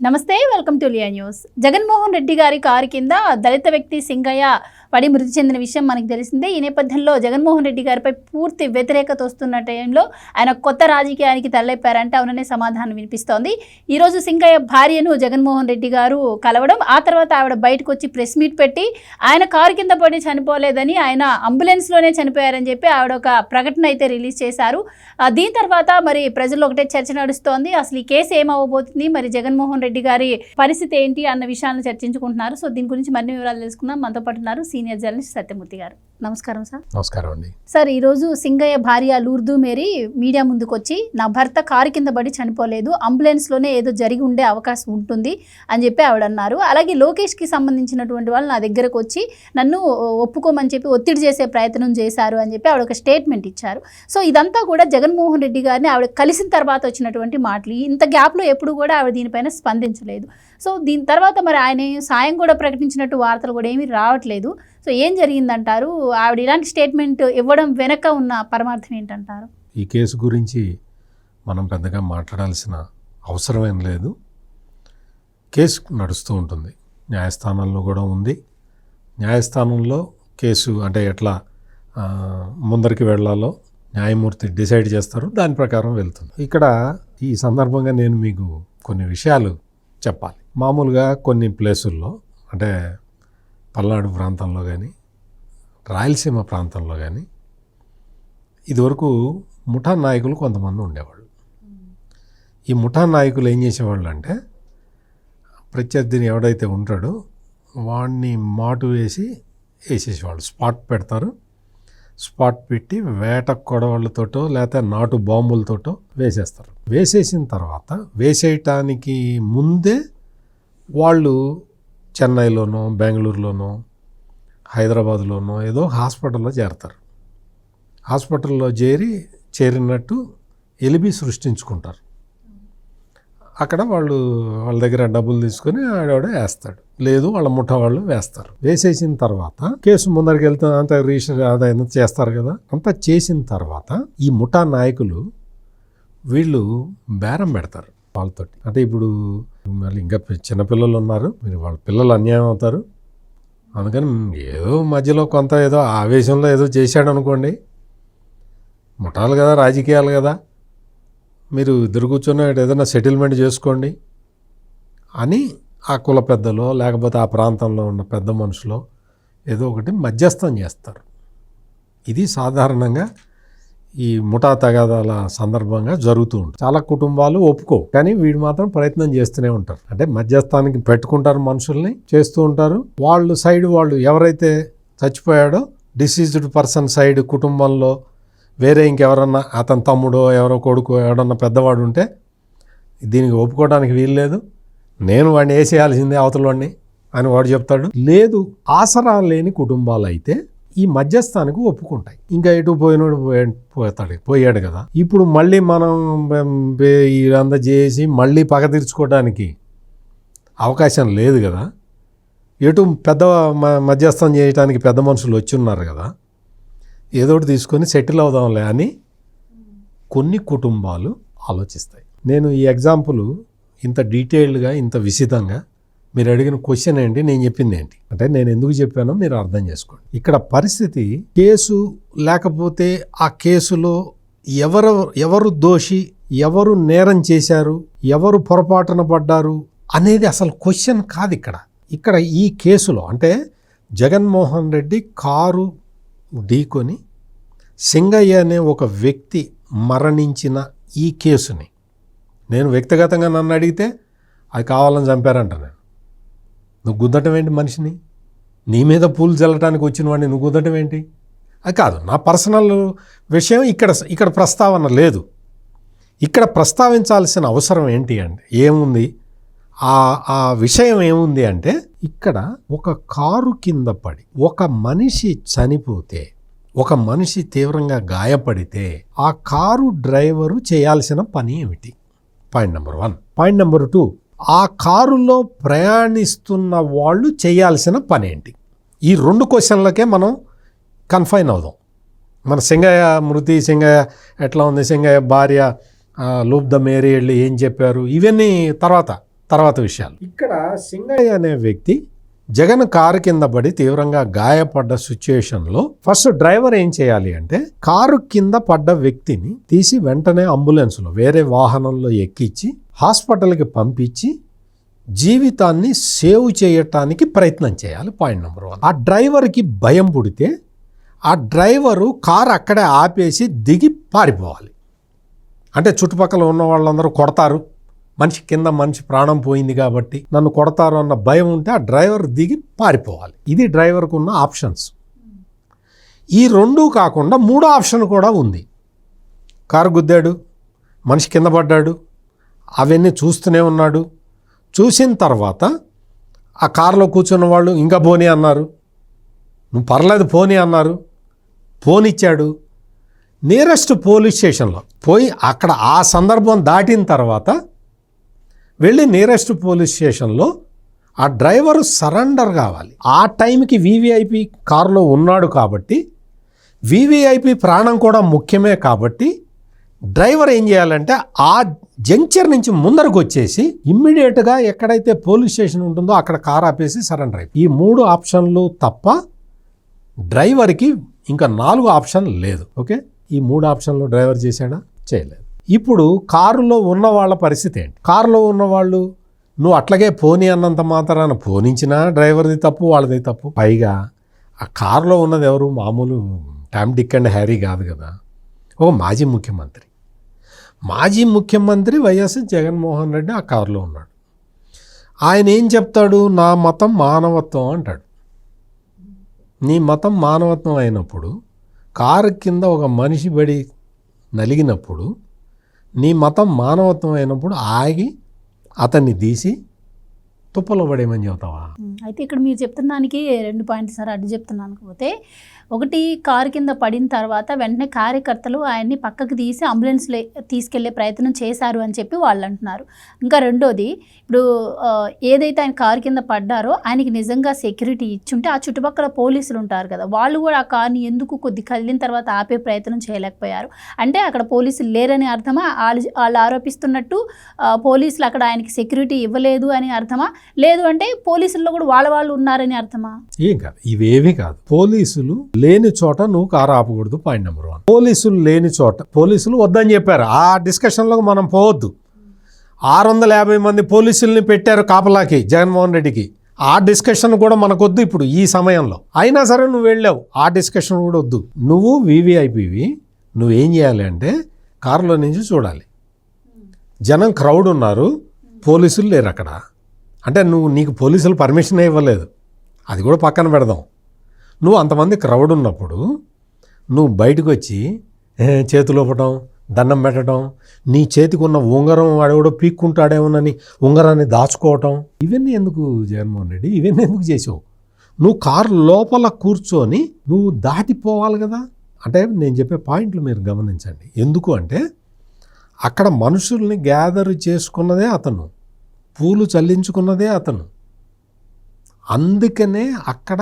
నమస్తే, welcome to Leo news. Jaganmohan Reddy గారి car కింద దళిత వ్యక్తి సింగయ్య పడి మృతి చెందిన విషయం మనకు తెలిసిందే. ఈ నేపథ్యంలో జగన్మోహన్ రెడ్డి గారిపై పూర్తి వ్యతిరేకత వస్తున్న టైంలో ఆయన కొత్త రాజకీయానికి తరలిపారంటే అవుననే సమాధానం వినిపిస్తోంది. ఈరోజు సింగయ్య భార్యను జగన్మోహన్ రెడ్డి గారు కలవడం, ఆ తర్వాత ఆవిడ బయటకు వచ్చి ప్రెస్ మీట్ పెట్టి ఆయన కారు కింద పడి చనిపోలేదని, ఆయన అంబులెన్స్లోనే చనిపోయారని చెప్పి ఆవిడ ఒక ప్రకటన అయితే రిలీజ్ చేశారు. దీని తర్వాత మరి ప్రజల్లో ఒకటే చర్చ నడుస్తోంది. అసలు ఈ కేసు ఏమవబోతుంది, మరి జగన్మోహన్ రెడ్డి గారి పరిస్థితి ఏంటి అన్న విషయాలను చర్చించుకుంటున్నారు. సో దీని గురించి మరిన్ని వివరాలు తెలుసుకుందాం. మనతో పాటు ఉన్నారు సీనియర్ జర్నలిస్ట్ సత్యమూర్తి గారు. నమస్కారం సార్. నమస్కారం అండి. సార్, ఈరోజు సింగయ్య భార్య లూర్దు మేరీ మీడియా ముందుకు వచ్చి నా భర్త కారు కింద పడి చనిపోలేదు, అంబులెన్స్లోనే ఏదో జరిగి ఉండే అవకాశం ఉంటుంది అని చెప్పి ఆవిడ అన్నారు. అలాగే లోకేష్కి సంబంధించినటువంటి వాళ్ళు నా దగ్గరకు వచ్చి నన్ను ఒప్పుకోమని చెప్పి ఒత్తిడి చేసే ప్రయత్నం చేశారు అని చెప్పి ఆవిడ ఒక స్టేట్మెంట్ ఇచ్చారు. సో ఇదంతా కూడా జగన్మోహన్ రెడ్డి గారిని ఆవిడ కలిసిన తర్వాత వచ్చినటువంటి మాటలు. ఇంత గ్యాప్లో ఎప్పుడు కూడా ఆవిడ దీనిపైన స్పందించలేదు. సో దీని తర్వాత మరి ఆయన సాయం కూడా ప్రకటించినట్టు వార్తలు కూడా ఏమీ రావట్లేదు. సో ఏం జరిగిందంటారు? ఆవిడ ఇలాంటి స్టేట్మెంట్ ఇవ్వడం వెనక ఉన్న పరమార్థం ఏంటంటారు? ఈ కేసు గురించి మనం పెద్దగా మాట్లాడాల్సిన అవసరమేం లేదు. కేసు నడుస్తూ ఉంటుంది, న్యాయస్థానంలో కూడా ఉంది. న్యాయస్థానంలో కేసు అంటే ఎట్లా ముందరికి వెళ్ళాలో న్యాయమూర్తి డిసైడ్ చేస్తారు, దాని ప్రకారం వెళ్తుంది. ఇక్కడ ఈ సందర్భంగా నేను మీకు కొన్ని విషయాలు చెప్పాలి. మామూలుగా కొన్ని ప్లేసుల్లో అంటే పల్నాడు ప్రాంతంలో కానీ రాయలసీమ ప్రాంతంలో కానీ ఇదివరకు ముఠా నాయకులు కొంతమంది ఉండేవాళ్ళు. ఈ ముఠా నాయకులు ఏం చేసేవాళ్ళు అంటే ప్రత్యర్థిని ఎవడైతే ఉంటాడో వాడిని మాటు వేసేసేవాళ్ళు. స్పాట్ పెడతారు, స్పాట్ పెట్టి వేట కొడవళ్ళతోటో లేకపోతే నాటు బాంబులతోటో వేసేస్తారు. వేసేసిన తర్వాత వేసేయటానికి ముందే వాళ్ళు చెన్నైలోనో బెంగళూరులోనో హైదరాబాద్లోనో ఏదో హాస్పిటల్లో చేరతారు. హాస్పిటల్లో చేరినట్టు ఎలిబి సృష్టించుకుంటారు. అక్కడ వాళ్ళ దగ్గర డబ్బులు తీసుకొని ఆడవాడే వేస్తాడు, లేదు వాళ్ళ ముఠా వాళ్ళు వేస్తారు. వేసేసిన తర్వాత కేసు ముందరికి వెళ్తే అంత రిజిస్టర్ అదంతా చేస్తారు కదా. అంతా చేసిన తర్వాత ఈ ముఠా నాయకులు వీళ్ళు బేరం పెడతారు వాళ్ళతోటి. అంటే ఇప్పుడు మళ్ళీ ఇంకా చిన్నపిల్లలు ఉన్నారు, మీరు వాళ్ళ పిల్లలు అన్యాయం అవుతారు. అందుకని ఏదో మధ్యలో కొంత ఏదో ఆవేశంలో ఏదో చేశాడు అనుకోండి, ముఠాలు కదా, రాజకీయాలు కదా, మీరు ఇద్దరు కూర్చొని ఏదైనా సెటిల్మెంట్ చేసుకోండి అని ఆ కుల పెద్దలో లేకపోతే ఆ ప్రాంతంలో ఉన్న పెద్ద మనుషులో ఏదో ఒకటి మధ్యస్థం చేస్తారు. ఇది సాధారణంగా ఈ ముఠా తగాదాల సందర్భంగా జరుగుతూ ఉంటుంది. చాలా కుటుంబాలు ఒప్పుకోవు, కానీ వీడు మాత్రం ప్రయత్నం చేస్తూనే ఉంటారు. అంటే మధ్యస్థానికి పెట్టుకుంటారు, మనుషుల్ని చేస్తూ ఉంటారు. వాళ్ళు ఎవరైతే చచ్చిపోయాడో డిసీజ్డ్ పర్సన్ సైడ్ కుటుంబంలో వేరే ఇంకెవరన్నా అతని తమ్ముడో ఎవరో కొడుకు ఎవడన్నా పెద్దవాడు ఉంటే దీనికి ఒప్పుకోవడానికి వీలు లేదు, నేను వాడిని వేసేయాల్సిందే అవతల వాడిని అని వాడు చెప్తాడు. లేదు, ఆసరా లేని కుటుంబాలు అయితే ఈ మధ్యస్థానికి ఒప్పుకుంటాయి. ఇంకా ఎటు పోయాడు కదా, ఇప్పుడు మళ్ళీ మనం ఇదంతా చేసి మళ్ళీ పగ తీర్చుకోవడానికి అవకాశం లేదు కదా. ఎటు పెద్ద మధ్యస్థం చేయడానికి పెద్ద మనుషులు వచ్చి ఉన్నారు కదా, ఏదోటి తీసుకొని సెటిల్ అవుదాంలే అని కొన్ని కుటుంబాలు ఆలోచిస్తాయి. నేను ఈ ఎగ్జాంపుల్ ఇంత డీటెయిల్డ్గా ఇంత విశితంగా మీరు అడిగిన క్వశ్చన్ ఏంటి, నేను చెప్పింది ఏంటి అంటే నేను ఎందుకు చెప్పానో మీరు అర్థం చేసుకోండి. ఇక్కడ పరిస్థితి కేసు లేకపోతే ఆ కేసులో ఎవరు దోషి, ఎవరు నేరం చేశారు, ఎవరు పొరపాటున పడ్డారు అనేది అసలు క్వశ్చన్ కాదు. ఇక్కడ ఈ కేసులో అంటే జగన్మోహన్ రెడ్డి కారు ఢీకొని సింగయ్య అనే ఒక వ్యక్తి మరణించిన ఈ కేసుని నేను వ్యక్తిగతంగా నన్ను అడిగితే అది కావాలని చంపారంట. నువ్వు గుద్దటం ఏంటి మనిషిని? నీ మీద పూలు చల్లటానికి వచ్చిన వాడిని నువ్వు గుద్దటం ఏంటి? అది కాదు, నా పర్సనల్ విషయం ఇక్కడ ప్రస్తావన లేదు. ఇక్కడ ప్రస్తావించాల్సిన అవసరం ఏంటి అంటే ఏముంది, ఆ విషయం ఏముంది అంటే ఇక్కడ ఒక కారు కింద పడి ఒక మనిషి చనిపోతే, ఒక మనిషి తీవ్రంగా గాయపడితే ఆ కారు డ్రైవరు చేయాల్సిన పని ఏమిటి? Point number 1. పాయింట్ నెంబర్ 2, ఆ కారులో ప్రయాణిస్తున్న వాళ్ళు చేయాల్సిన పని ఏంటి? ఈ 2 క్వశ్చన్లకే మనం కన్ఫైన్ అవుదాం. మన సింగయ్య మృతి, సింగయ్య ఎట్లా ఉంది, సింగయ్య భార్య లూబ్ద మేరీ వెళ్ళి ఏం చెప్పారు, ఇవన్నీ తర్వాత విషయాలు. ఇక్కడ సింగయ్య అనే వ్యక్తి జగన్ కారు కింద పడి తీవ్రంగా గాయపడ్డ సిచ్యుయేషన్లో ఫస్ట్ డ్రైవర్ ఏం చేయాలి అంటే కారు కింద పడ్డ వ్యక్తిని తీసి వెంటనే అంబులెన్స్లో వేరే వాహనంలో ఎక్కించి హాస్పిటల్కి పంపించి జీవితాన్ని సేవ్ చేయటానికి ప్రయత్నం చేయాలి. Point number 1. ఆ డ్రైవర్కి భయం పుడితే ఆ డ్రైవరు కారు అక్కడే ఆపేసి దిగి పారిపోవాలి. అంటే చుట్టుపక్కల ఉన్న వాళ్ళందరూ కొడతారు, మనిషి ప్రాణం పోయింది కాబట్టి నన్ను కొడతారు అన్న భయం ఉంటే ఆ డ్రైవర్ దిగి పారిపోవాలి. ఇది డ్రైవర్కు ఉన్న ఆప్షన్స్. ఈ రెండూ కాకుండా 3వ ఆప్షన్ కూడా ఉంది. కారు గుద్దాడు, మనిషి కింద పడ్డాడు, అవన్నీ చూస్తూనే ఉన్నాడు. చూసిన తర్వాత ఆ కారులో కూర్చున్న వాళ్ళు ఇంకా పోనీ అన్నారు, నువ్వు పర్లేదు పోనీ అన్నారు, పోనిచ్చాడు. నియరెస్ట్ పోలీస్ స్టేషన్లో పోయి అక్కడ ఆ సందర్భం దాటిన తర్వాత వెళ్ళి నియరెస్ట్ పోలీస్ స్టేషన్లో ఆ డ్రైవరు సరెండర్ కావాలి. ఆ టైంకి వీవీఐపీ కారులో ఉన్నాడు కాబట్టి వీవీఐపీ ప్రాణం కూడా ముఖ్యమే కాబట్టి డ్రైవర్ ఏం చేయాలంటే ఆ జంక్చర్ నుంచి ముందరకు వచ్చేసి ఇమ్మీడియట్గా ఎక్కడైతే పోలీస్ స్టేషన్ ఉంటుందో అక్కడ కారు ఆపేసి సరెండర్ అయిపోయి. ఈ 3 ఆప్షన్లు తప్ప డ్రైవర్కి ఇంకా 4 ఆప్షన్ లేదు. ఓకే, ఈ 3 ఆప్షన్లు డ్రైవర్ చేశాడా? చేయలేదు. ఇప్పుడు కారులో ఉన్న వాళ్ళ పరిస్థితి ఏంటి? కారులో ఉన్నవాళ్ళు నువ్వు అట్లాగే పోనీ అన్నంత మాత్రాన పోనించినా డ్రైవర్ది తప్పు, వాళ్ళది తప్పు. పైగా ఆ కారులో ఉన్నది ఎవరు? మామూలు టామ్ డిక్ అండ్ హ్యారీ కాదు కదా, ఓ మాజీ ముఖ్యమంత్రి వైఎస్ జగన్మోహన్ రెడ్డి ఆ కారులో ఉన్నాడు. ఆయన ఏం చెప్తాడు? నా మతం మానవత్వం అంటాడు. నీ మతం మానవత్వం అయినప్పుడు కారు కింద ఒక మనిషి పడి నలిగినప్పుడు నీ మతం మానవత్వం అయినప్పుడు ఆగి అతన్ని తీసి తుప్పలో పడేయమని చెబుతావా? అయితే ఇక్కడ మీరు చెప్తున్న దానికి 2 పాయింట్స్ సార్ అడ్డు చెప్తున్నాను. కాకపోతే ఒకటి, కారు కింద పడిన తర్వాత వెంటనే కార్యకర్తలు ఆయన్ని పక్కకు తీసి అంబులెన్స్లో తీసుకెళ్లే ప్రయత్నం చేశారు అని చెప్పి వాళ్ళు అంటున్నారు. ఇంకా రెండోది, ఇప్పుడు ఏదైతే ఆయన కారు కింద పడ్డారో ఆయనకి నిజంగా సెక్యూరిటీ ఇచ్చుంటే ఆ చుట్టుపక్కల పోలీసులు ఉంటారు కదా, వాళ్ళు కూడా ఆ కార్ని ఎందుకు కొద్ది కదిలిన తర్వాత ఆపే ప్రయత్నం చేయలేకపోయారు? అంటే అక్కడ పోలీసులు లేరని అర్థమా? వాళ్ళు ఆరోపిస్తున్నట్టు పోలీసులు అక్కడ ఆయనకి సెక్యూరిటీ ఇవ్వలేదు అని అర్థమా? లేదు అంటే పోలీసుల్లో కూడా వాళ్ళు ఉన్నారని అర్థమా? ఏం కాదు, ఇవేవి కాదు. పోలీసులు లేని చోట నువ్వు కారు ఆపకూడదు. Point number 1. పోలీసులు లేని చోట పోలీసులు వద్దని చెప్పారు. ఆ డిస్కషన్లో మనం పోవద్దు. 650 మంది పోలీసుల్ని పెట్టారు కాపలాకి జగన్మోహన్ రెడ్డికి. ఆ డిస్కషన్ కూడా మనకొద్దు ఇప్పుడు ఈ సమయంలో. అయినా సరే నువ్వు వెళ్ళావు, ఆ డిస్కషన్ కూడా వద్దు. నువ్వు వీవీఐపీవి, నువ్వేం చేయాలి అంటే కారులో నుంచి చూడాలి, జనం క్రౌడ్ ఉన్నారు, పోలీసులు లేరు అక్కడ. అంటే నీకు పోలీసులు పర్మిషన్ ఇవ్వలేదు, అది కూడా పక్కన పెడదాం. నువ్వు అంతమంది క్రౌడ్ ఉన్నప్పుడు నువ్వు బయటకు వచ్చి చేతులు ఇవ్వటం, దండం పెట్టడం, నీ చేతికి ఉన్న ఉంగరం వాడెవడో పీక్కుంటాడేమోనని ఉంగరాన్ని దాచుకోవటం, ఇవన్నీ ఎందుకు జగన్మోహన్ రెడ్డి? ఇవన్నీ ఎందుకు చేసావు? నువ్వు కారు లోపల కూర్చొని నువ్వు దాటిపోవాలి కదా. అంటే నేను చెప్పే పాయింట్లు మీరు గమనించండి. ఎందుకు అంటే అక్కడ మనుషుల్ని గ్యాదర్ చేసుకున్నదే అతను, పూలు చల్లించుకున్నదే అతను. అందుకనే అక్కడ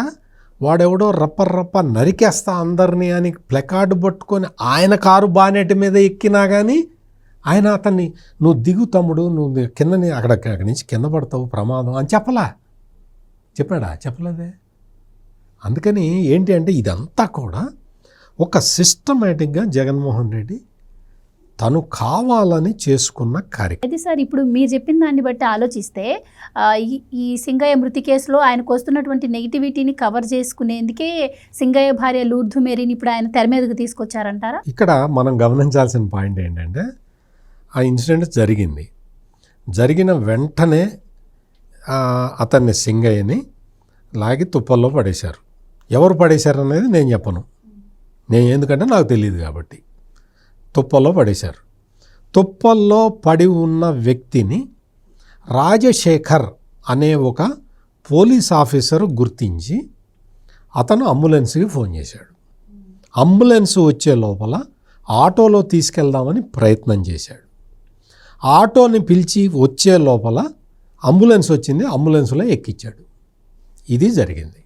వాడెవడో రప్ప నరికేస్తా అందరినీ అని ప్లకార్డు పట్టుకొని ఆయన కారు బానెట్ మీద ఎక్కినా కానీ ఆయన అతన్ని నువ్వు దిగు తమ్ముడు, నువ్వు కిందని అక్కడి నుంచి కింద పడతావు, ప్రమాదం అని చెప్పాడా? చెప్పలేదే. అందుకని ఏంటి అంటే ఇదంతా కూడా ఒక సిస్టమేటిక్గా జగన్మోహన్ రెడ్డి తను కావాలని చేసుకున్న కార్యక్రమం. అయితే సార్, ఇప్పుడు మీరు చెప్పిన దాన్ని బట్టి ఆలోచిస్తే ఈ సింగయ్య మృతి కేసులో ఆయనకు వస్తున్నటువంటి నెగిటివిటీని కవర్ చేసుకునేందుకే సింగయ్య భార్య లూర్ధు మేరీని ఇప్పుడు ఆయన తెర మీదకు తీసుకొచ్చారంటారా? ఇక్కడ మనం గమనించాల్సిన పాయింట్ ఏంటంటే ఆ ఇన్సిడెంట్ జరిగిన వెంటనే అతన్ని సింగయ్యని లాగి తుప్పల్లో పడేశారు. ఎవరు పడేశారు అనేది నేను చెప్పను, ఎందుకంటే నాకు తెలియదు కాబట్టి. తుప్పల్లో పడేశారు. తుప్పల్లో పడి ఉన్న వ్యక్తిని రాజశేఖర్ అనే ఒక పోలీస్ ఆఫీసరు గుర్తించి అతను అంబులెన్స్కి ఫోన్ చేశాడు. అంబులెన్స్ వచ్చే లోపల ఆటోలో తీసుకెళ్దామని ప్రయత్నం చేశాడు. ఆటోని పిలిచి వచ్చే లోపల అంబులెన్స్ వచ్చింది, అంబులెన్స్లో ఎక్కించాడు. ఇది జరిగింది.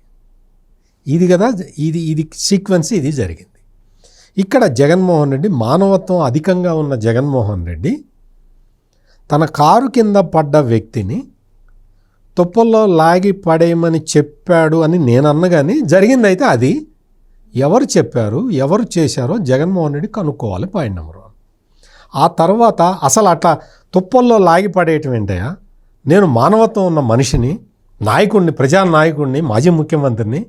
ఇది కదా, ఇది సీక్వెన్స్, ఇది జరిగింది. ఇక్కడ జగన్మోహన్ రెడ్డి, మానవత్వం అధికంగా ఉన్న జగన్మోహన్ రెడ్డి తన కారు కింద పడ్డ వ్యక్తిని తుప్పల్లో లాగి పడేయమని చెప్పాడు అని నేను అన్నగాని జరిగింది అయితే అది. ఎవరు చెప్పారు, ఎవరు చేశారో జగన్మోహన్ రెడ్డి కనుక్కోవాలి. Point number 1. ఆ తర్వాత అసలు అట్లా తుప్పల్లో లాగి పడేయటం ఏంటయ్యా? నేను మానవత్వం ఉన్న మనిషిని, నాయకుడిని, ప్రజానాయకుడిని, మాజీ ముఖ్యమంత్రిని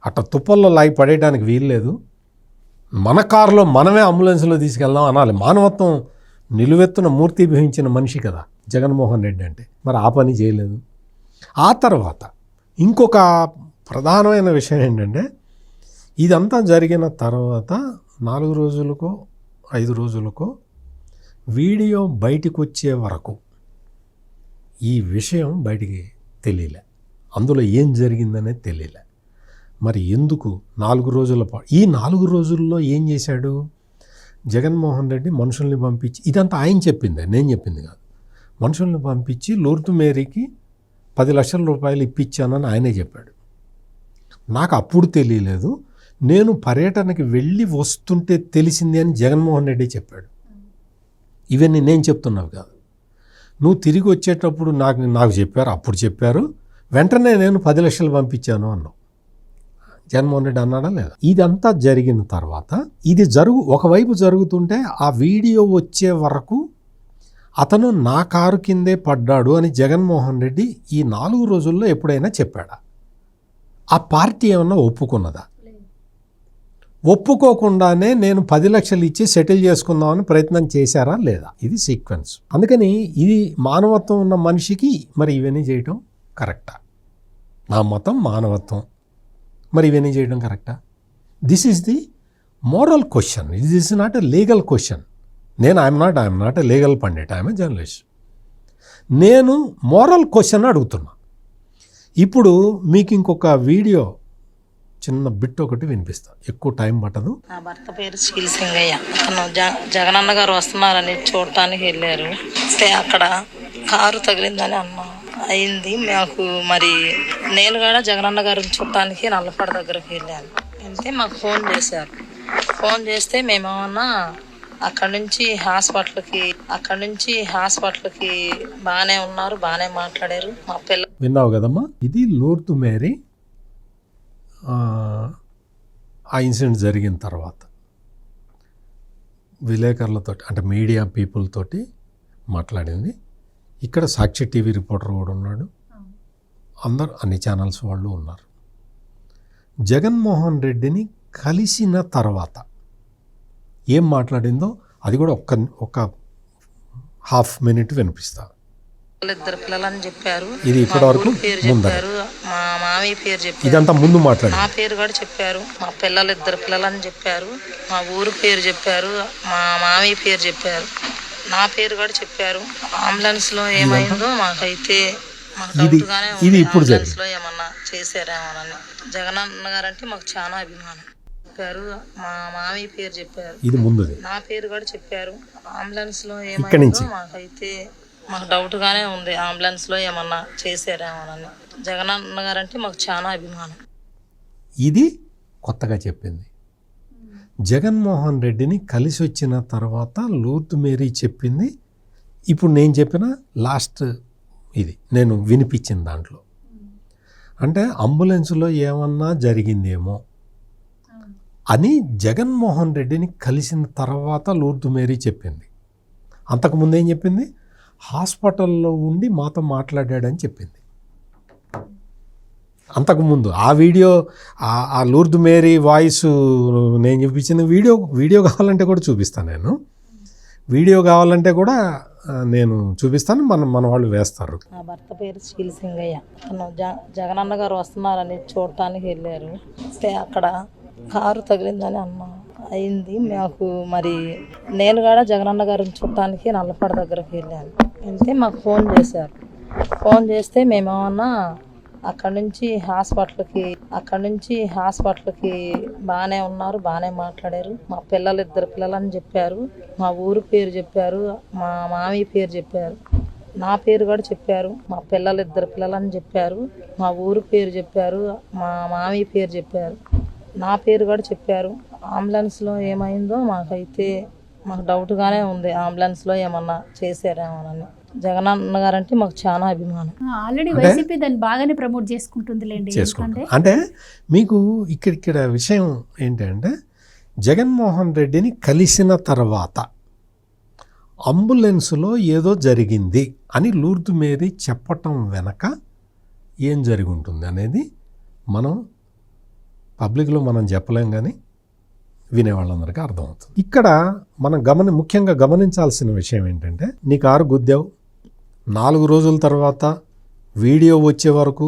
అట్లా తుప్పల్లో లాగి పడేయడానికి వీల్లేదు. మన కారులో మనమే అంబులెన్స్లో తీసుకెళ్దాం అనాలి. మానవత్వం నిలువెత్తున మూర్తిభవించిన మనిషి కదా జగన్మోహన్ రెడ్డి అంటే. మరి ఆ పని చేయలేదు. ఆ తర్వాత ఇంకొక ప్రధానమైన విషయం ఏంటంటే, ఇదంతా జరిగిన తర్వాత 4 రోజులకో 5 రోజులకో వీడియో బయటికి వచ్చే వరకు ఈ విషయం బయటికి తెలియలే. అందులో ఏం జరిగిందనేది తెలియలే. మరి ఎందుకు 4 రోజుల పాటు, ఈ 4 రోజుల్లో ఏం చేశాడు జగన్మోహన్ రెడ్డి? మనుషుల్ని పంపించి, ఇదంతా ఆయన చెప్పిందే, నేను చెప్పింది కాదు. మనుషుల్ని పంపించి లూర్దు మేరీకి 10 లక్షల రూపాయలు ఇప్పించానని ఆయనే చెప్పాడు. నాకు అప్పుడు తెలియలేదు. నేను పర్యటనకి వెళ్ళి వస్తుంటే తెలిసింది అని జగన్మోహన్ రెడ్డి చెప్పాడు. ఇవన్నీ నేను చెప్తున్నావు కాదు. నువ్వు తిరిగి వచ్చేటప్పుడు నాకు చెప్పారు, అప్పుడు చెప్పారు, వెంటనే నేను 10 లక్షలు పంపించాను అన్నావు. జగన్మోహన్ రెడ్డి అన్నాడా లేదా? ఇదంతా జరిగిన తర్వాత ఇది ఒకవైపు జరుగుతుంటే ఆ వీడియో వచ్చే వరకు అతను నా కారు కిందే పడ్డాడు అని జగన్మోహన్ రెడ్డి ఈ 4 రోజుల్లో ఎప్పుడైనా చెప్పాడా? ఆ పార్టీ ఏమన్నా ఒప్పుకున్నదా? ఒప్పుకోకుండానే నేను 10 లక్షలు ఇచ్చి సెటిల్ చేసుకుందామని ప్రయత్నం చేశారా లేదా? ఇది సీక్వెన్స్. అందుకని ఇది మానవత్వం ఉన్న మనిషికి మరి ఇవన్నీ చేయటం కరెక్టా? నా మతం మానవత్వం, మరి ఇవన్నీ చేయడం కరెక్టా? This is the moral question. It is not a legal question. I'm not a legal Pandit, I'm a journalist. నేను మోరల్ క్వశ్చన్ అడుగుతున్నా. ఇప్పుడు మీకు ఇంకొక వీడియో చిన్న బిట్ ఒకటి వినిపిస్తా, ఎక్కువ టైం పట్టదు. నా భర్త పేరు శీల్ సింగయ్య. అతను జగనన్న గారు వస్తున్నారని చూడటానికి వెళ్ళారు. వస్తే అక్కడ కారు తగిలిందని అయింది మాకు. మరి నేను కూడా జగనన్న గారిని చూడటానికి నల్లపాడు దగ్గరకు వెళ్ళాను. వెళ్తే మాకు ఫోన్ చేశారు. ఫోన్ చేస్తే మేమేమన్నా అక్కడి నుంచి హాస్పిటల్కి బాగానే ఉన్నారు, బాగానే మాట్లాడారు. మా పిల్ల విన్నావు కదమ్మా, ఇది లూర్దు మేరీ ఆ ఇన్సిడెంట్ జరిగిన తర్వాత విలేకరులతో, అంటే మీడియా పీపుల్ తోటి మాట్లాడింది. ఇక్కడ సాక్షి టీవీ రిపోర్టర్ కూడా ఉన్నాడు, అందరు అన్ని ఛానల్స్ వాళ్ళు ఉన్నారు. జగన్మోహన్ రెడ్డిని కలిసిన తర్వాత ఏం మాట్లాడిందో అది కూడా ఒక హాఫ్ మినిట్ వినిపిస్తా. 2 పిల్లలని చెప్పారు. ఇది ఇప్పటివరకు పేరు చెప్పారు, మా మామయ్య పేరు చెప్పారు, ఇదంతా ముందు మాట్లాడి నా పేరు కూడా చెప్పారు. మా 2 పిల్లలని చెప్పారు, మా ఊరు పేరు చెప్పారు, మా మామయ్య పేరు చెప్పారు, నా పేరు కూడా చెప్పారు. అంబులెన్స్ లో ఏమైందో మాకైతే ఇది ఇప్పుడు అంబులెన్స్ లో ఏమన్నా చేశారేమోనని. జగనన్న గారు అంటే మాకు చాలా అభిమానం. చెప్పారు, మా మామయ్య పేరు చెప్పారు, ఇది ముందు నా పేరు కూడా చెప్పారు. అంబులెన్స్ లో ఏమైందో మాకైతే మాకు డౌట్ గానే ఉంది, అంబులెన్స్ లో ఏమన్నా చేశారేమోనని. జగనన్న గారు అంటే మాకు చాలా అభిమానం. ఇది కొత్తగా చెప్పింది. జగన్మోహన్ రెడ్డిని కలిసి వచ్చిన తర్వాత లూర్దు మేరీ చెప్పింది. ఇప్పుడు నేను చెప్పిన లాస్ట్ ఇది నేను వినిపించిన దాంట్లో, అంటే అంబులెన్స్లో ఏమన్నా జరిగిందేమో అని జగన్మోహన్ రెడ్డిని కలిసిన తర్వాత లూర్దు మేరీ చెప్పింది. అంతకుముందు ఏం చెప్పింది? హాస్పిటల్లో ఉండి మాతో మాట్లాడాడని చెప్పింది. అంతకుముందు ఆ వీడియో, ఆ లూర్దు మేరీ వాయిస్ నేను చూపించిన వీడియో కావాలంటే కూడా చూపిస్తాను. వీడియో కావాలంటే కూడా నేను చూపిస్తాను, మన వాళ్ళు వేస్తారు. నా భర్త పేరు శీల్ సింగయ్య. అతను జగనన్న గారు వస్తున్నారని చూడటానికి వెళ్ళారు. వస్తే అక్కడ కారు తగిలిందని అయింది మాకు. మరి నేను కూడా జగనన్న గారిని చూడటానికి నల్లపాడు దగ్గరకు వెళ్ళాను. వెళ్తే మాకు ఫోన్ చేశారు. ఫోన్ చేస్తే మేమేమన్నా అక్కడి నుంచి హాస్పిటల్కి బాగానే ఉన్నారు, బాగానే మాట్లాడారు. మా 2 పిల్లలని చెప్పారు, మా ఊరు పేరు చెప్పారు, మా మామయ్య పేరు చెప్పారు, నా పేరు కూడా చెప్పారు. మా 2 పిల్లలని చెప్పారు, మా ఊరు పేరు చెప్పారు, మా మామయ్య పేరు చెప్పారు, నా పేరు కూడా చెప్పారు. అంబులెన్స్ లో ఏమైందో మాకైతే మాకు డౌట్ గానే ఉంది, అంబులెన్స్ లో ఏమన్నా చేశారేమోనని. జగనన్న గారు అంటే మాకు చాలా అభిమానం. ఆల్రెడీ వైసీపీ దాన్ని బాగానే ప్రమోట్ చేసుకుంటుందిలేండి. చేసుకుంటాం. అంటే మీకు ఇక్కడ విషయం ఏంటంటే జగన్మోహన్ రెడ్డిని కలిసిన తర్వాత అంబులెన్స్లో ఏదో జరిగింది అని లూర్దు మేరీ చెప్పటం వెనక ఏం జరిగి ఉంటుంది అనేది మనం పబ్లిక్లో మనం చెప్పలేం, కానీ వినేవాళ్ళందరికీ అర్థమవుతుంది. ఇక్కడ మనం ముఖ్యంగా గమనించాల్సిన విషయం ఏంటంటే, నీ కారు గుద్దావు, 4 రోజుల తర్వాత వీడియో వచ్చే వరకు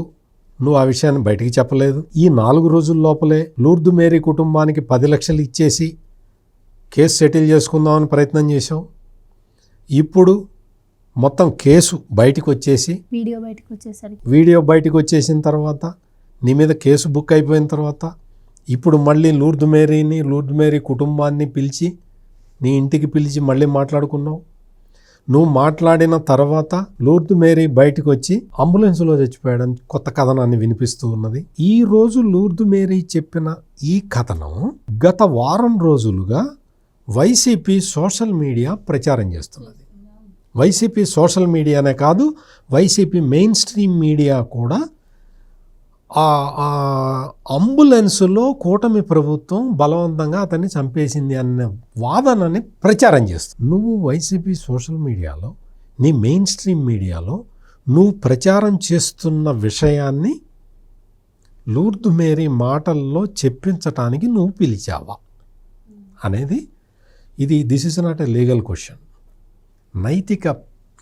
నువ్వు ఆ విషయాన్ని బయటికి చెప్పలేదు. ఈ 4 రోజుల లోపలే లూర్దు మేరీ కుటుంబానికి 10 లక్షలు ఇచ్చేసి కేసు సెటిల్ చేసుకుందామని ప్రయత్నం చేసావు. ఇప్పుడు మొత్తం కేసు బయటికి వచ్చేసి వీడియో బయటికి వచ్చేసిన తర్వాత నీ మీద కేసు బుక్ అయిపోయిన తర్వాత ఇప్పుడు మళ్ళీ లూర్దు మేరీ కుటుంబాన్ని పిలిచి నీ ఇంటికి పిలిచి మళ్ళీ మాట్లాడుకున్నావు. నువ్వు మాట్లాడిన తర్వాత లూర్దు మేరీ బయటకు వచ్చి అంబులెన్స్లో చచ్చిపోయాడని కొత్త కథనాన్ని వినిపిస్తూ ఉన్నది. ఈ రోజు లూర్దు మేరీ చెప్పిన ఈ కథనం గత వారం రోజులుగా వైసీపీ సోషల్ మీడియా ప్రచారం చేస్తున్నది. వైసీపీ సోషల్ మీడియానే కాదు, వైసీపీ మెయిన్ స్ట్రీమ్ మీడియా కూడా అంబులెన్సులో కూటమి ప్రభుత్వం బలవంతంగా అతన్ని చంపేసింది అన్న వాదనని ప్రచారం చేస్తుంది. నువ్వు వైసీపీ సోషల్ మీడియాలో, నీ మెయిన్ స్ట్రీమ్ మీడియాలో నువ్వు ప్రచారం చేస్తున్న విషయాన్ని లూర్దు మేరీ మాటల్లో చెప్పించటానికి నువ్వు పిలిచావా అనేది this is not a legal question.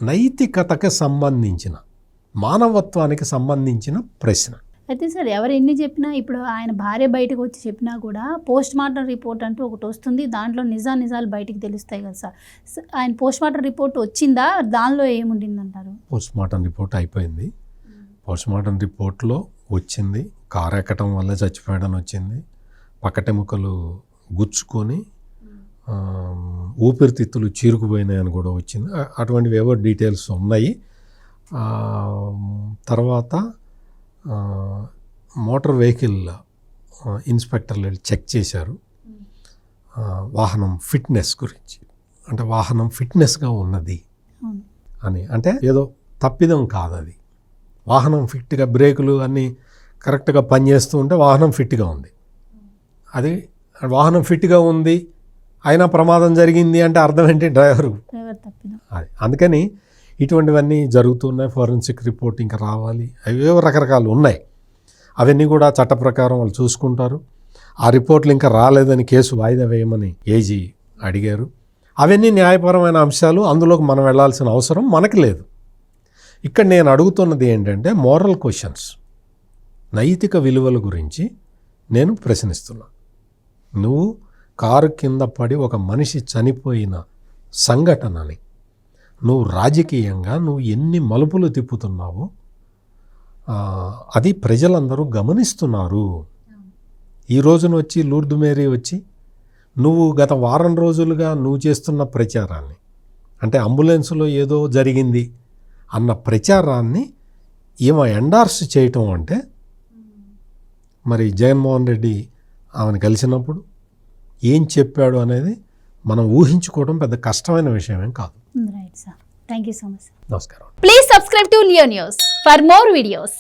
నైతికతకు సంబంధించిన, మానవత్వానికి సంబంధించిన ప్రశ్న. అయితే సార్ ఎవరు ఎన్ని చెప్పినా, ఇప్పుడు ఆయన భార్య బయటకు వచ్చి చెప్పినా కూడా పోస్ట్ మార్టం రిపోర్ట్ అంటూ ఒకటి వస్తుంది, దాంట్లో నిజాలు బయటికి తెలుస్తాయి కదా సార్. ఆయన పోస్ట్ మార్టం రిపోర్ట్ వచ్చిందా, దానిలో ఏముండిందంటారు? పోస్ట్ మార్టం రిపోర్ట్ అయిపోయింది. పోస్ట్ మార్టం రిపోర్ట్లో వచ్చింది కారు ఎక్కటం వల్ల చచ్చిపోయాడని వచ్చింది, పక్కటెముకలు గుచ్చుకొని ఊపిరితిత్తులు చీరుకుపోయినాయని కూడా వచ్చింది. అటువంటివి ఏవో డీటెయిల్స్ ఉన్నాయి. తర్వాత మోటార్ వెహికల్ ఇన్స్పెక్టర్లు చెక్ చేశారు వాహనం ఫిట్నెస్ గురించి. అంటే వాహనం ఫిట్నెస్గా ఉన్నది అని, అంటే ఏదో తప్పిదం కాదు అది. వాహనం ఫిట్గా, బ్రేకులు అన్నీ కరెక్ట్గా పనిచేస్తూ ఉంటే వాహనం ఫిట్గా ఉంది. అది వాహనం ఫిట్గా ఉంది అయినా ప్రమాదం జరిగింది అంటే అర్థం ఏంటి? డ్రైవరు అది. అందుకని ఇటువంటివన్నీ జరుగుతున్నాయి. ఫోరెన్సిక్ రిపోర్ట్ ఇంకా రావాలి, అవేవో రకరకాలు ఉన్నాయి. అవన్నీ కూడా చట్ట ప్రకారం వాళ్ళు చూసుకుంటారు. ఆ రిపోర్ట్లు ఇంకా రాలేదని కేసు వాయిదా వేయమని ఏజీ అడిగారు. అవన్నీ న్యాయపరమైన అంశాలు, అందులోకి మనం వెళ్ళాల్సిన అవసరం మనకి లేదు. ఇక్కడ నేను అడుగుతున్నది ఏంటంటే మోరల్ క్వశ్చన్స్, నైతిక విలువల గురించి నేను ప్రశ్నిస్తున్నా. నువ్వు కారు కింద పడి ఒక మనిషి చనిపోయిన సంఘటనని నువ్వు రాజకీయంగా నువ్వు ఎన్ని మలుపులు తిప్పుతున్నావో అది ప్రజలందరూ గమనిస్తున్నారు. ఈ రోజున వచ్చి లూర్దు మేరీ వచ్చి నువ్వు గత వారం రోజులుగా నువ్వు చేస్తున్న ప్రచారాన్ని, అంటే అంబులెన్స్లో ఏదో జరిగింది అన్న ప్రచారాన్ని ఏమో ఎండార్స్ చేయటం అంటే, మరి జగన్మోహన్ రెడ్డి ఆమెను కలిసినప్పుడు ఏం చెప్పాడు అనేది మనం ఊహించుకోవడం పెద్ద కష్టమైన విషయమేం కాదు. Right sir, thank you so much. నమస్కారం. Please subscribe to Leo news for more videos.